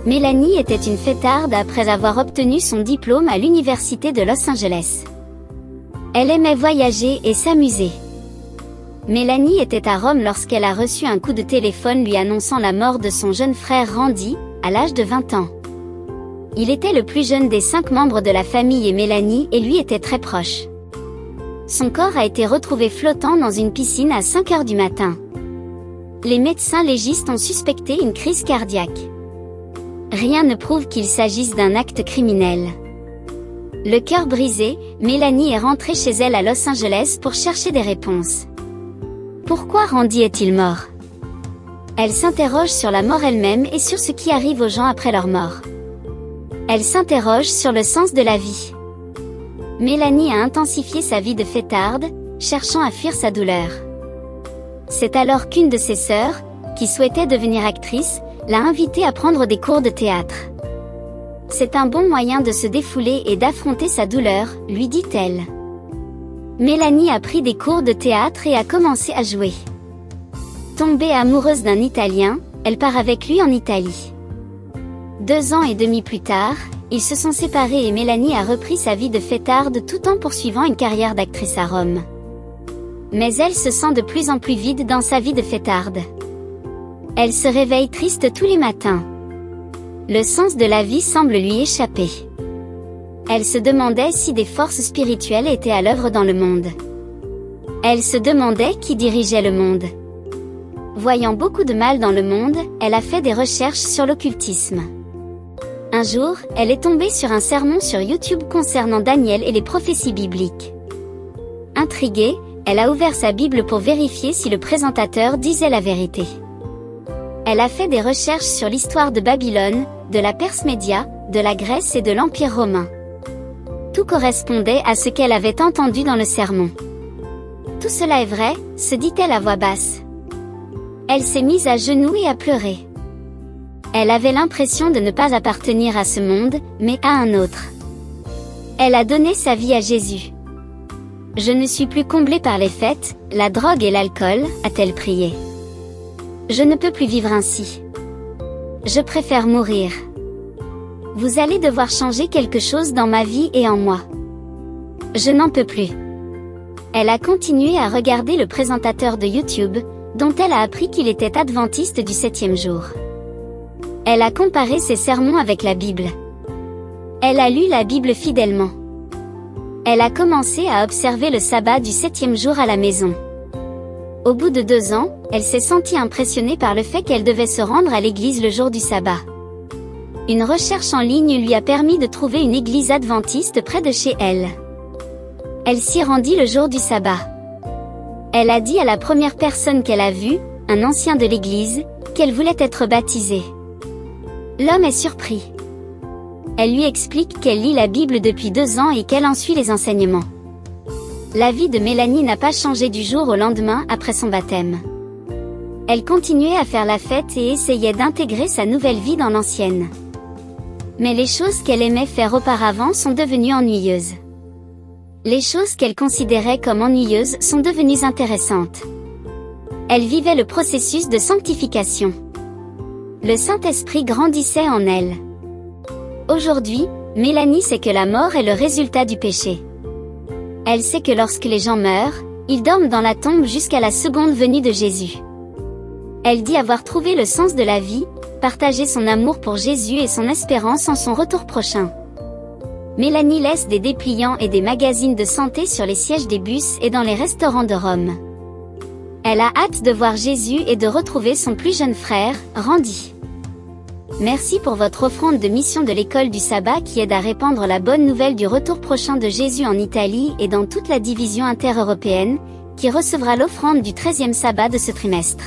Mélanie était une fêtarde après avoir obtenu son diplôme à l'université de Los Angeles. Elle aimait voyager et s'amuser. Mélanie était à Rome lorsqu'elle a reçu un coup de téléphone lui annonçant la mort de son jeune frère Randy, à l'âge de 20 ans. Il était le plus jeune des 5 membres de la famille et Mélanie et lui étaient très proches. Son corps a été retrouvé flottant dans une piscine à 5 heures du matin. Les médecins légistes ont suspecté une crise cardiaque. Rien ne prouve qu'il s'agisse d'un acte criminel. Le cœur brisé, Mélanie est rentrée chez elle à Los Angeles pour chercher des réponses. Pourquoi Randy est-il mort? Elle s'interroge sur la mort elle-même et sur ce qui arrive aux gens après leur mort. Elle s'interroge sur le sens de la vie. Mélanie a intensifié sa vie de fêtarde, cherchant à fuir sa douleur. C'est alors qu'une de ses sœurs, qui souhaitait devenir actrice, l'a invitée à prendre des cours de théâtre. C'est un bon moyen de se défouler et d'affronter sa douleur, lui dit-elle. Mélanie a pris des cours de théâtre et a commencé à jouer. Tombée amoureuse d'un Italien, elle part avec lui en Italie. 2 ans et demi plus tard, ils se sont séparés et Mélanie a repris sa vie de fêtarde tout en poursuivant une carrière d'actrice à Rome. Mais elle se sent de plus en plus vide dans sa vie de fêtarde. Elle se réveille triste tous les matins. Le sens de la vie semble lui échapper. Elle se demandait si des forces spirituelles étaient à l'œuvre dans le monde. Elle se demandait qui dirigeait le monde. Voyant beaucoup de mal dans le monde, elle a fait des recherches sur l'occultisme. Un jour, elle est tombée sur un sermon sur YouTube concernant Daniel et les prophéties bibliques. Intriguée, elle a ouvert sa Bible pour vérifier si le présentateur disait la vérité. Elle a fait des recherches sur l'histoire de Babylone, de la Perse Média, de la Grèce et de l'Empire romain. Tout correspondait à ce qu'elle avait entendu dans le sermon. Tout cela est vrai, se dit-elle à voix basse. Elle s'est mise à genoux et a pleuré. Elle avait l'impression de ne pas appartenir à ce monde, mais à un autre. Elle a donné sa vie à Jésus. Je ne suis plus comblée par les fêtes, la drogue et l'alcool, a-t-elle prié. Je ne peux plus vivre ainsi. Je préfère mourir. Vous allez devoir changer quelque chose dans ma vie et en moi. Je n'en peux plus. Elle a continué à regarder le présentateur de YouTube, dont elle a appris qu'il était adventiste du 7e jour. Elle a comparé ses sermons avec la Bible. Elle a lu la Bible fidèlement. Elle a commencé à observer le sabbat du 7e jour à la maison. Au bout de 2 ans, elle s'est sentie impressionnée par le fait qu'elle devait se rendre à l'église le jour du sabbat. Une recherche en ligne lui a permis de trouver une église adventiste près de chez elle. Elle s'y rendit le jour du sabbat. Elle a dit à la première personne qu'elle a vue, un ancien de l'église, qu'elle voulait être baptisée. L'homme est surpris. Elle lui explique qu'elle lit la Bible depuis 2 ans et qu'elle en suit les enseignements. La vie de Mélanie n'a pas changé du jour au lendemain après son baptême. Elle continuait à faire la fête et essayait d'intégrer sa nouvelle vie dans l'ancienne. Mais les choses qu'elle aimait faire auparavant sont devenues ennuyeuses. Les choses qu'elle considérait comme ennuyeuses sont devenues intéressantes. Elle vivait le processus de sanctification. Le Saint-Esprit grandissait en elle. Aujourd'hui, Mélanie sait que la mort est le résultat du péché. Elle sait que lorsque les gens meurent, ils dorment dans la tombe jusqu'à la seconde venue de Jésus. Elle dit avoir trouvé le sens de la vie, partager son amour pour Jésus et son espérance en son retour prochain. Mélanie laisse des dépliants et des magazines de santé sur les sièges des bus et dans les restaurants de Rome. Elle a hâte de voir Jésus et de retrouver son plus jeune frère, Randy. Merci pour votre offrande de mission de l'école du sabbat qui aide à répandre la bonne nouvelle du retour prochain de Jésus en Italie et dans toute la division inter-européenne, qui recevra l'offrande du 13e sabbat de ce trimestre.